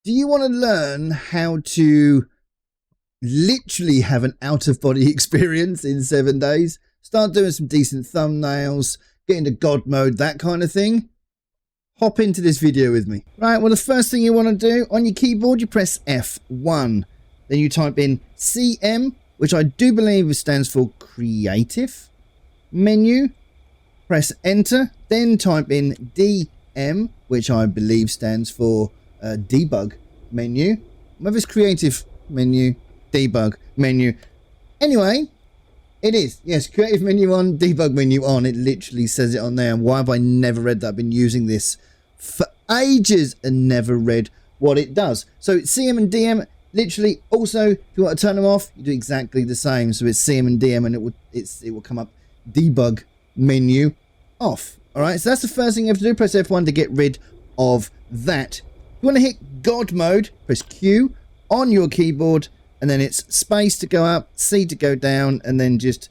Do you want to learn how to literally have an out-of-body experience in 7 days? Start doing some decent thumbnails, get into God mode, that kind of thing? Hop into this video with me. Right, well, the first thing you want to do on your keyboard, you press F1. Then you type in CM, which I do believe stands for Creative Menu. Press Enter. Then type in DM, which I believe stands for Debug Menu. Whether it's Creative Menu, Debug Menu. Anyway, it is. Yes, Creative Menu on, Debug Menu on. It literally says it on there. And why have I never read that? I've been using this for ages and never read what it does. So CM and DM, literally. Also, if you want to turn them off, you do exactly the same. So it's CM and DM, and it will come up Debug Menu off. All right. So that's the first thing you have to do. Press F1 to get rid of that. If you want to hit God mode, press Q on your keyboard, and then it's space to go up, C to go down, and then just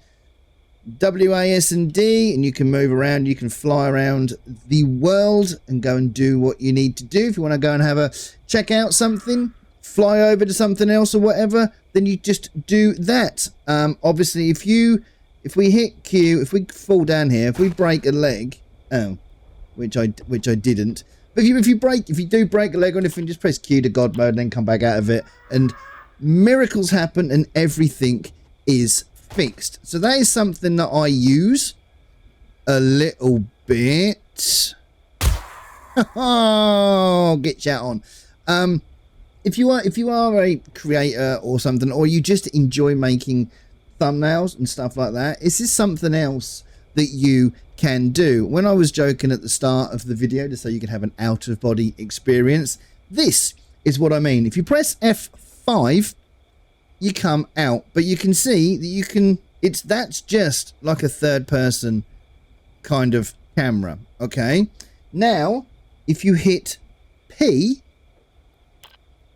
W, A, S, and D, and you can move around. You can fly around the world and go and do what you need to do. If you want to go and have a check out something, fly over to something else or whatever, then you just do that. Obviously, if we hit Q, if we fall down here, if we break a leg, which I didn't. But if you do break a leg or anything, just press Q to God mode and then come back out of it, and miracles happen and everything is fixed. So that is something that I use a little bit. Oh, get chat on. If you are a creator or something, or you just enjoy making thumbnails and stuff like that, is this something else that you can do? When I was joking at the start of the video to say you can have an out-of-body experience, this is what I mean. If you press F5, you come out, but you can see that that's just like a third-person kind of camera. Okay, now if you hit P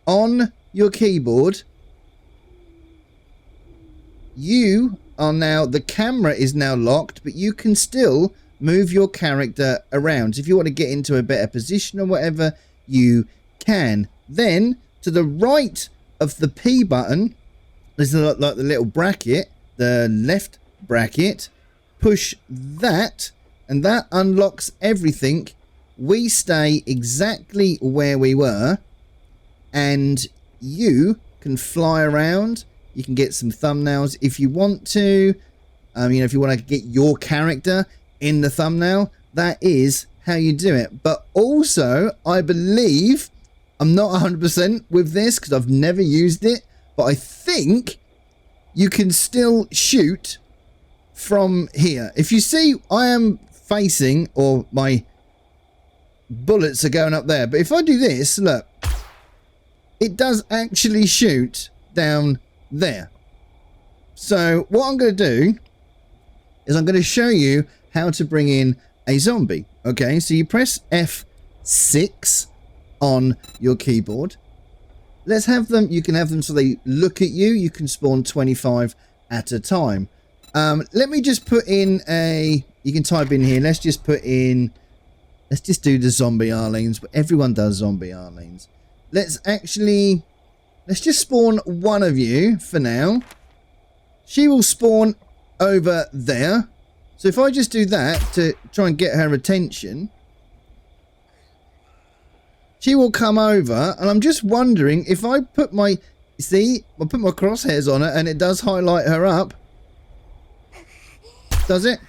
on your keyboard, you are now, the camera is now locked, but you can still move your character around. So if you want to get into a better position or whatever, you can. Then to the right of the P button, there's like the little bracket, the left bracket. Push that, and that unlocks everything. We stay exactly where we were, and you can fly around. You can get some thumbnails if you want to. If you want to get your character in the thumbnail, that is how you do it. But also, I believe, I'm not 100% with this because I've never used it, but I think you can still shoot from here. If you see, I am facing, or my bullets are going up there. But if I do this, look, it does actually shoot down there. So what I'm going to do is I'm going to show you how to bring in a zombie. Okay, so you press F6 on your keyboard. Let's have them, you can have them so they look at you. You can spawn 25 at a time. Let me just put in you can type in here, let's just do the zombie Arlene's, but everyone does zombie Arlene's. Let's just spawn one of you for now. She will spawn over there. So if I just do that to try and get her attention, she will come over, and I'm just wondering if I put my, I put my crosshairs on her and it does highlight her up. Does it?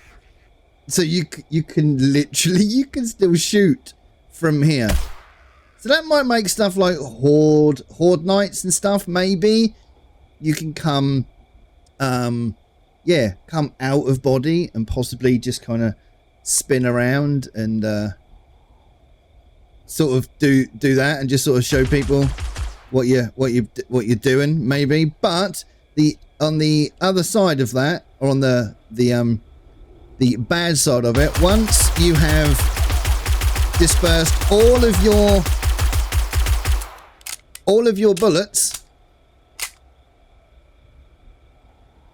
So you can literally, you can still shoot from here. So that might make stuff like horde nights and stuff. Maybe you can come, come out of body and possibly just kind of spin around and sort of do that and just sort of show people what you're doing, maybe. But on the other side of that, or on the bad side of it, once you have dispersed all of your bullets,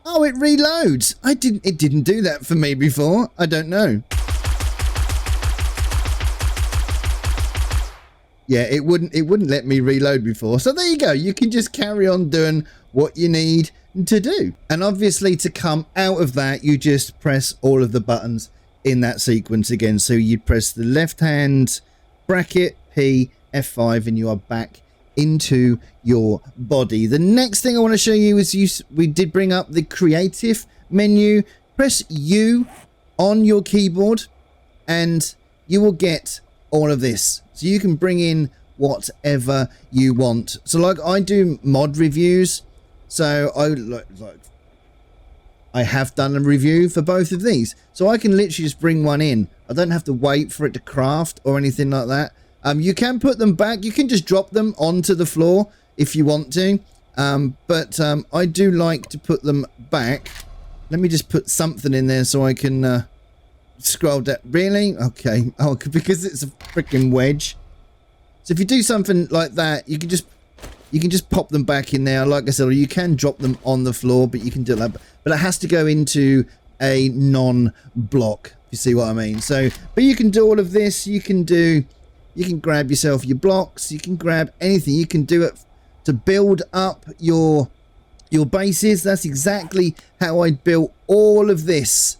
oh, it reloads. It didn't do that for me before. I don't know. Yeah, it wouldn't let me reload before. So there you go. You can just carry on doing what you need to do. And obviously to come out of that, you just press all of the buttons in that sequence again. So you press the left hand bracket, P, F5, and you are back into your body. The next thing I want to show you is we did bring up the creative menu. Press U on your keyboard and you will get all of this. So you can bring in whatever you want. So like I do mod reviews. So I have done a review for both of these. So I can literally just bring one in. I don't have to wait for it to craft or anything like that. You can put them back. You can just drop them onto the floor if you want to. But I do like to put them back. Let me just put something in there so I can scroll down. Really? Okay. Oh, because it's a freaking wedge. So if you do something like that, you can just pop them back in there. Like I said, or you can drop them on the floor, but you can do that. But it has to go into a non-block. If you see what I mean. So, but you can do all of this. You can grab yourself your blocks. You can grab anything. You can do it to build up your bases. That's exactly how I built all of this,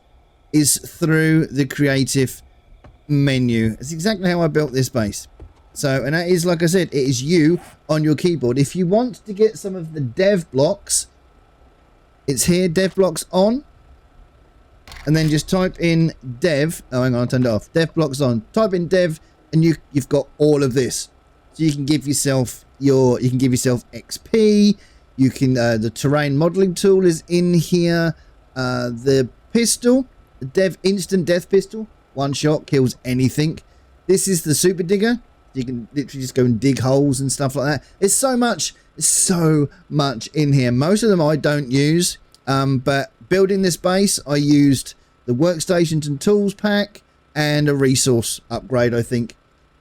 is through the creative menu. It's exactly how I built this base. So, and that is, like I said, it is you on your keyboard. If you want to get some of the dev blocks, it's here, dev blocks on. And then just type in dev. Oh, hang on, I turned it off. Dev blocks on. Type in dev and you've got all of this. So you can give yourself XP. You can, the terrain modeling tool is in here. The pistol, the dev instant death pistol, one shot kills anything. This is the super digger. You can literally just go and dig holes and stuff like that. It's so much in here. Most of them I don't use, but building this base, I used the workstations and tools pack and a resource upgrade, I think,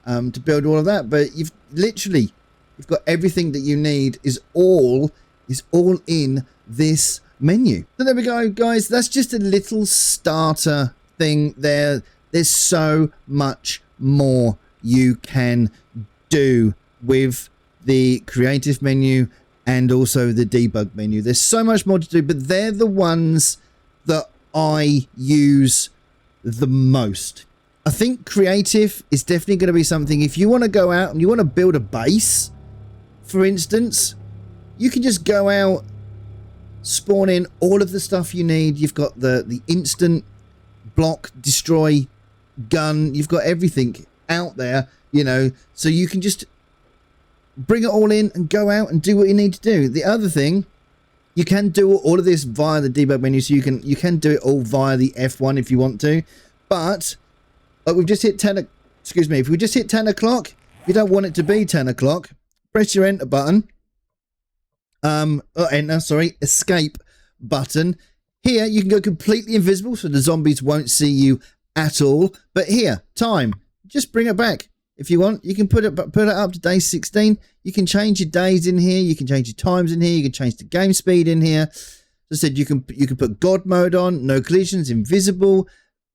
to build all of that. But you've got everything that you need is all in this menu. So there we go, guys. That's just a little starter thing there. There's so much more you can do with the creative menu and also the debug menu. There's so much more to do, but they're the ones that I use the most. I think creative is definitely going to be something, if you want to go out and you want to build a base, for instance, you can just go out, spawn in all of the stuff you need. You've got the instant block destroy gun. You've got everything out there, you know, so you can just bring it all in and go out and do what you need to do. The other thing, you can do all of this via the debug menu, so you can do it all via the F1 if you want to. But like we've just hit 10, excuse me, if we just hit 10 o'clock, you don't want it to be 10 o'clock, press your enter button, escape button. Here you can go completely invisible, so the zombies won't see you at all. But here, time, just bring it back if you want. You can put it up to day 16. You can change your days in here. You can change your times in here. You can change the game speed in here. As I said, you can put God mode on, no collisions, invisible.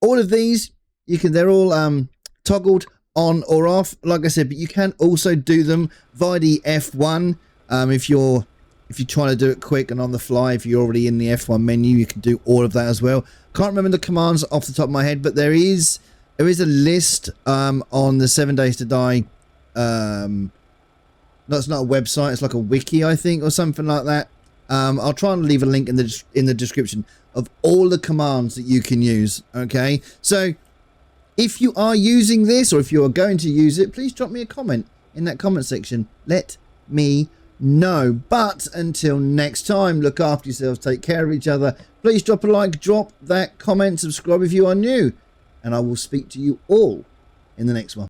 All of these, they're all toggled on or off. Like I said, but you can also do them via the F1 if you're trying to do it quick and on the fly. If you're already in the F1 menu, you can do all of that as well. Can't remember the commands off the top of my head, but there is a list on the 7 Days to Die. No, it's not a website. It's like a wiki, I think, or something like that. I'll try and leave a link in the description of all the commands that you can use. Okay, so if you are using this, or if you are going to use it, please drop me a comment in that comment section. Let me know. But until next time, look after yourselves, take care of each other. Please drop a like, drop that comment, subscribe if you are new, and I will speak to you all in the next one.